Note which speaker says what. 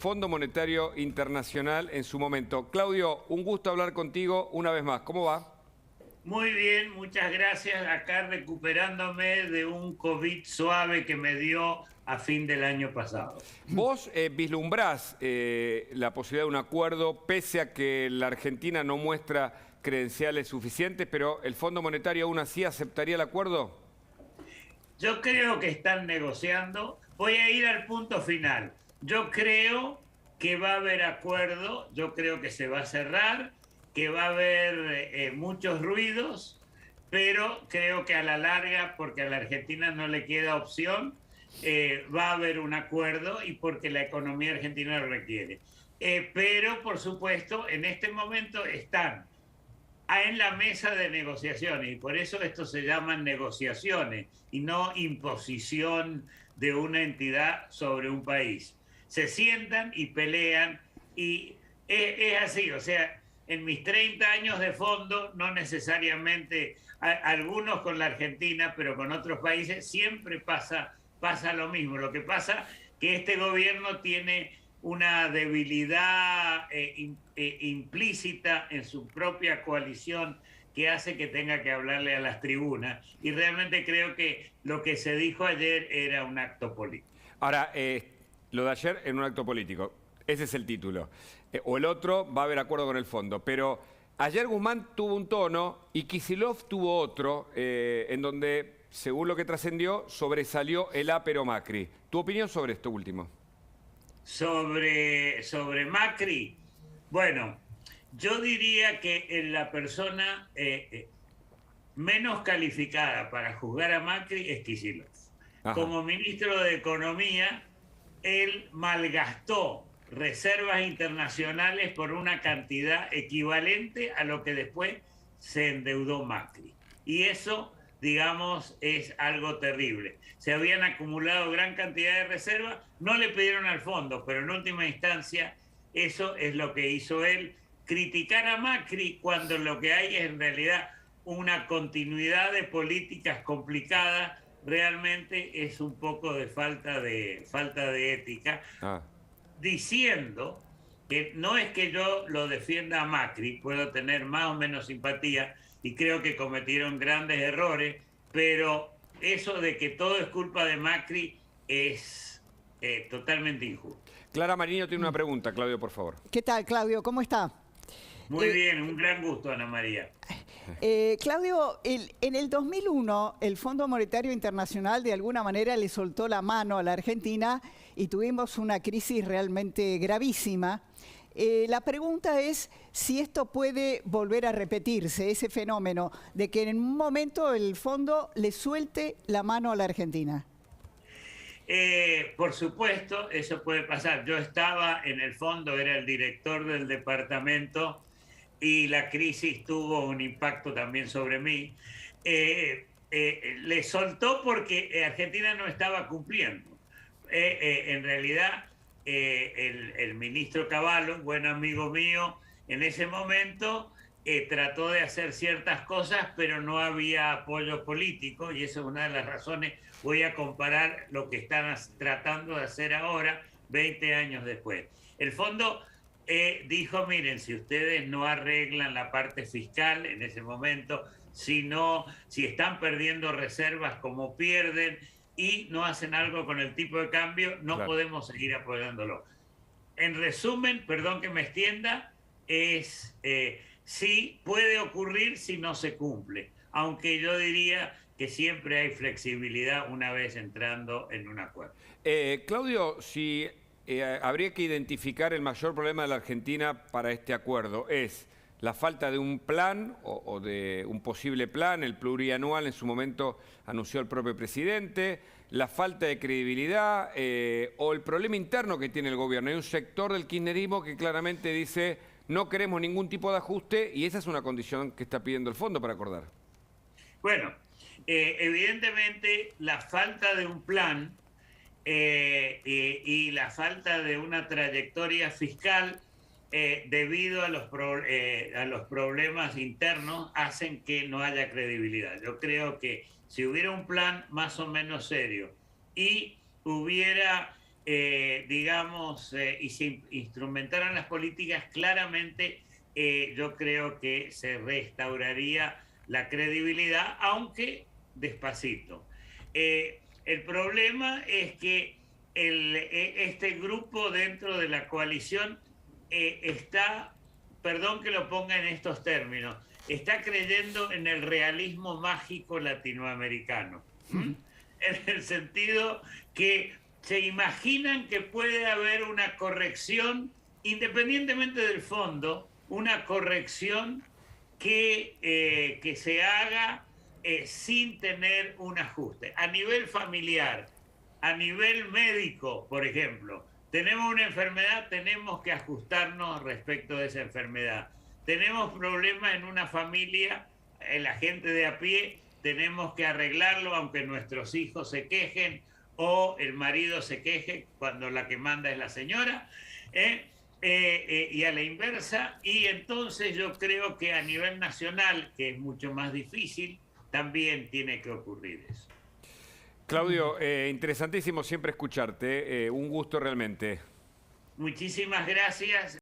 Speaker 1: Fondo Monetario Internacional en su momento. Claudio, un gusto hablar contigo una vez más. ¿Cómo va?
Speaker 2: Muy bien, muchas gracias. Acá recuperándome de un COVID suave que me dio a fin del año pasado.
Speaker 1: Vos vislumbrás la posibilidad de un acuerdo, pese a que la Argentina no muestra credenciales suficientes, pero ¿el Fondo Monetario aún así aceptaría el acuerdo?
Speaker 2: Yo creo que están negociando. Voy a ir al punto final. Yo creo que va a haber acuerdo, yo creo que se va a cerrar, que va a haber muchos ruidos, pero creo que a la larga, porque a la Argentina no le queda opción, va a haber un acuerdo y porque la economía argentina lo requiere. Pero, por supuesto, en este momento están en la mesa de negociaciones y por eso esto se llaman negociaciones y no imposición de una entidad sobre un país. Se sientan y pelean y es así, o sea, en mis 30 años de fondo, no necesariamente algunos con la Argentina, pero con otros países, siempre pasa lo mismo. Lo que pasa que este gobierno tiene una debilidad implícita en su propia coalición que hace que tenga que hablarle a las tribunas. Y realmente creo que lo que se dijo ayer era un acto político.
Speaker 1: Ahora, lo de ayer en un acto político, ese es el título. O el otro, va a haber acuerdo con el fondo. Pero ayer Guzmán tuvo un tono y Kicillof tuvo otro, en donde, según lo que trascendió, sobresalió el ápero Macri. ¿Tu opinión sobre esto último?
Speaker 2: Sobre Macri, bueno, yo diría que la persona menos calificada para juzgar a Macri es Kicillof.
Speaker 1: Ajá.
Speaker 2: Como ministro de Economía, él malgastó reservas internacionales por una cantidad equivalente a lo que después se endeudó Macri. Y eso, digamos, es algo terrible. Se habían acumulado gran cantidad de reservas, no le pidieron al fondo, pero en última instancia eso es lo que hizo él. Criticar a Macri cuando lo que hay es en realidad una continuidad de políticas complicadas realmente es un poco de falta de ética,
Speaker 1: Ah.
Speaker 2: diciendo que no es que yo lo defienda a Macri, puedo tener más o menos simpatía y creo que cometieron grandes errores, pero eso de que todo es culpa de Macri es totalmente injusto.
Speaker 1: Clara Marino tiene una pregunta, Claudio, por favor.
Speaker 3: ¿Qué tal, Claudio? ¿Cómo está?
Speaker 2: Muy
Speaker 3: Eh,
Speaker 2: bien, un gran gusto, Ana María.
Speaker 3: Claudio, en el 2001 el Fondo Monetario Internacional de alguna manera le soltó la mano a la Argentina y tuvimos una crisis realmente gravísima. La pregunta es si esto puede volver a repetirse, ese fenómeno de que en un momento el fondo le suelte la mano a la Argentina.
Speaker 2: Por supuesto, eso puede pasar. Yo estaba en el fondo, era el director del departamento y la crisis tuvo un impacto también sobre mí. Le soltó porque Argentina no estaba cumpliendo. En realidad, el ministro Cavallo, un buen amigo mío, en ese momento trató de hacer ciertas cosas, pero no había apoyo político y esa es una de las razones. Voy a comparar lo que están tratando de hacer ahora, 20 años después. El fondo dijo, miren, si ustedes no arreglan la parte fiscal en ese momento, si están perdiendo reservas como pierden y no hacen algo con el tipo de cambio, no
Speaker 1: Claro.
Speaker 2: podemos seguir apoyándolo. En resumen, perdón que me extienda, es sí puede ocurrir si no se cumple, aunque yo diría que siempre hay flexibilidad una vez entrando en un acuerdo.
Speaker 1: Claudio, si habría que identificar el mayor problema de la Argentina para este acuerdo, ¿es la falta de un plan o de un posible plan, el plurianual en su momento anunció el propio presidente, la falta de credibilidad o el problema interno que tiene el gobierno? Hay un sector del kirchnerismo que claramente dice no queremos ningún tipo de ajuste y esa es una condición que está pidiendo el fondo para acordar.
Speaker 2: Bueno, evidentemente la falta de un plan y la falta de una trayectoria fiscal debido a los problemas internos hacen que no haya credibilidad. Yo creo que si hubiera un plan más o menos serio y hubiera digamos, y se instrumentaran las políticas, claramente yo creo que se restauraría la credibilidad, aunque despacito. El problema es que este grupo dentro de la coalición está, perdón que lo ponga en estos términos, está creyendo en el realismo mágico latinoamericano. En el sentido que se imaginan que puede haber una corrección, independientemente del fondo, una corrección que se haga sin tener un ajuste. A nivel familiar, a nivel médico, por ejemplo, tenemos una enfermedad, tenemos que ajustarnos respecto de esa enfermedad. Tenemos problemas en una familia, la gente de a pie, tenemos que arreglarlo aunque nuestros hijos se quejen o el marido se queje cuando la que manda es la señora, y a la inversa. Y entonces yo creo que a nivel nacional, que es mucho más difícil, también tiene que ocurrir eso.
Speaker 1: Claudio, interesantísimo siempre escucharte. Un gusto realmente.
Speaker 2: Muchísimas gracias.